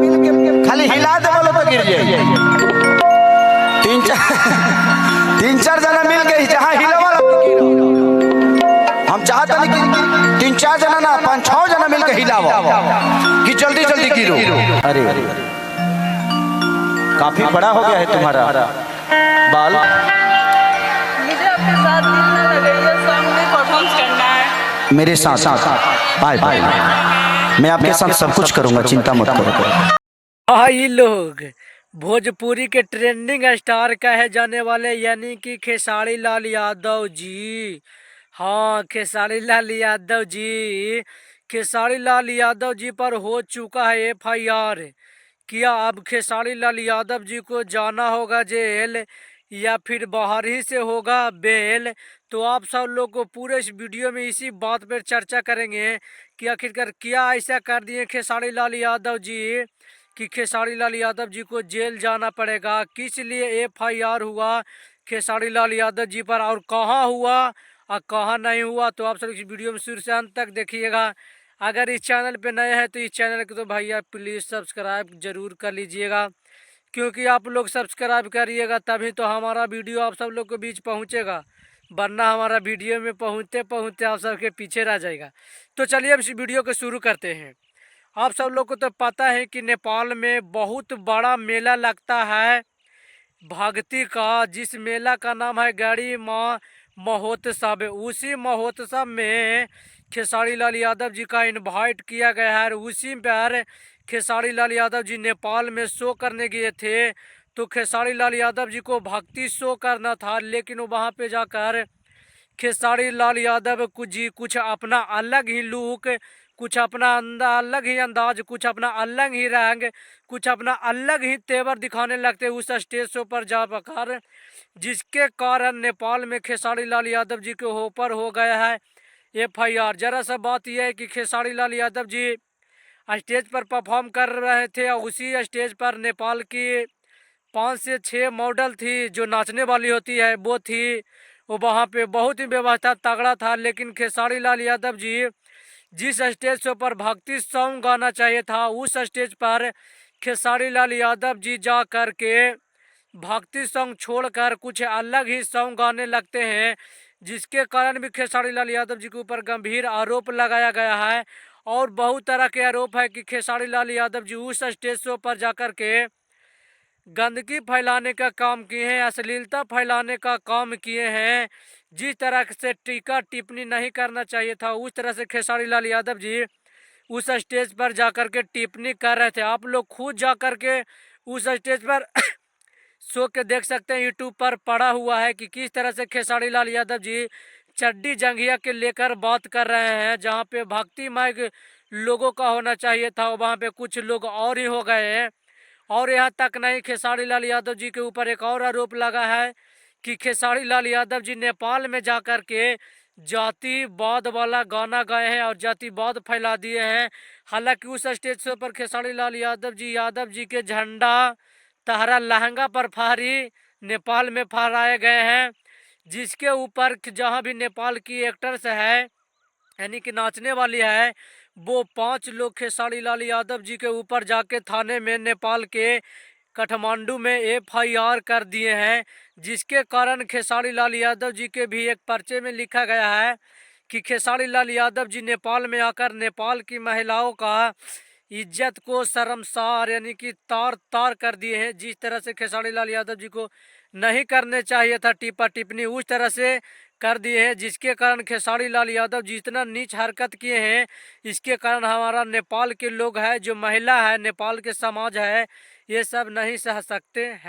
खाली हिला दे बोलो तो गिर जाए। तीन चार जना मिल के जहाँ हिला वाला हम चाहते नहीं कि 3-4 जना ना 5-6 जना मिल के हिलाओ कि जल्दी जल्दी गिरो। अरे काफी बड़ा हो गया है तुम्हारा बाल। मुझे आपके साथ दिल ना लगे, ये सॉन्ग में परफॉर्म करना है। मेरे साथ बाय मैं आपके साथ सब कुछ करूंगा, चिंता मत करो। आई लोग भोजपुरी के ट्रेंडिंग स्टार कहे जाने वाले यानी कि खेसारी लाल यादव जी। हाँ, खेसारी लाल यादव जी, खेसारी लाल यादव जी पर हो चुका है FIR। क्या अब खेसारी लाल यादव जी को जाना होगा जेल या फिर बाहर ही से होगा बेल? तो आप सब लोग को पूरे इस वीडियो में इसी बात पर चर्चा करेंगे कि आखिरकार क्या ऐसा कर दिए खेसारी लाल यादव जी कि खेसारी लाल यादव जी को जेल जाना पड़ेगा। किस लिए FIR हुआ खेसारी लाल यादव जी पर और कहाँ हुआ और कहाँ नहीं हुआ, तो आप सब इस वीडियो में शुरू से अंत तक देखिएगा। अगर इस चैनल पे नए हैं तो इस चैनल को तो भैया प्लीज़ सब्सक्राइब जरूर कर लीजिएगा, क्योंकि आप लोग सब्सक्राइब करिएगा तभी तो हमारा वीडियो आप सब लोग के बीच पहुंचेगा, वरना हमारा वीडियो में पहुंचते पहुंचते आप सबके पीछे रह जाएगा। तो चलिए अब इस वीडियो को शुरू करते हैं। आप सब लोग को तो पता है कि नेपाल में बहुत बड़ा मेला लगता है भक्ति का, जिस मेला का नाम है गड़ी माँ महोत्सव। उसी महोत्सव में खेसारी लाल यादव जी का इनवाइट किया गया है। उसी पर खेसारी लाल यादव जी नेपाल में शो करने गए थे। तो खेसारी लाल यादव जी को भक्ति शो करना था, लेकिन वहाँ पे जाकर खेसारी लाल यादव कुछ अपना अलग ही लुक, कुछ अपना अलग ही अंदाज, कुछ अपना अलग ही रंग, कुछ अपना अलग ही तेवर दिखाने लगते उस स्टेज शो पर जाकर, जिसके कारण नेपाल में खेसारी लाल यादव जी के ऊपर हो गया है FIR। जरा सा बात यह है कि खेसारी लाल यादव जी स्टेज पर परफॉर्म कर रहे थे और उसी स्टेज पर नेपाल की 5 से 6 मॉडल थी जो नाचने वाली होती है वो थी। वो वहाँ पे बहुत ही व्यवस्था तगड़ा था, लेकिन खेसारी लाल यादव जी जिस स्टेज शो पर भक्ति सॉन्ग गाना चाहिए था उस स्टेज पर खेसारी लाल यादव जी जा कर के भक्ति सॉन्ग छोड़कर कुछ अलग ही सॉन्ग गाने लगते हैं, जिसके कारण भी खेसारी लाल यादव जी के ऊपर गंभीर आरोप लगाया गया है। और बहुत तरह के आरोप है कि खेसारी लाल यादव जी उस स्टेज शो पर जाकर के गंदगी फैलाने का काम किए हैं, अश्लीलता फैलाने का काम किए हैं। जिस तरह से टीका टिप्पणी नहीं करना चाहिए था उस तरह से खेसारी लाल यादव जी उस स्टेज पर जाकर के टिप्पणी कर रहे थे। आप लोग खुद जाकर के उस स्टेज पर शो के देख सकते हैं, यूट्यूब पर पड़ा हुआ है कि किस तरह से खेसारी लाल यादव जी चड्डी जंघिया के लेकर बात कर रहे हैं। जहां पे भक्तिमय लोगों का होना चाहिए था वहां पे कुछ लोग और ही हो गए हैं। और यहाँ तक नहीं, खेसारी लाल यादव जी के ऊपर एक और आरोप लगा है कि खेसारी लाल यादव जी नेपाल में जाकर के जातिवाद वाला गाना गाए हैं और जातिवाद फैला दिए हैं। हालांकि उस स्टेज शो पर खेसारी लाल यादव जी के झंडा तहरा लहंगा पर फहरी नेपाल में फहराए गए हैं, जिसके ऊपर जहां भी नेपाल की एक्टर्स है यानी कि नाचने वाली है वो 5 लोग खेसारी लाल यादव जी के ऊपर जाके थाने में नेपाल के काठमांडू में FIR कर दिए हैं, जिसके कारण खेसारी लाल यादव जी के भी एक पर्चे में लिखा गया है कि खेसारी लाल यादव जी नेपाल में आकर नेपाल की महिलाओं का इज्जत को शर्मसार यानी कि तार तार कर दिए हैं। जिस तरह से खेसारी लाल यादव जी को नहीं करने चाहिए था टिप्पा टिप्पणी उस तरह से कर दिए हैं, जिसके कारण खेसारी लाल यादव जितना नीच हरकत किए हैं इसके कारण हमारा नेपाल के लोग हैं, जो महिला है, नेपाल के समाज है, ये सब नहीं सह सकते हैं।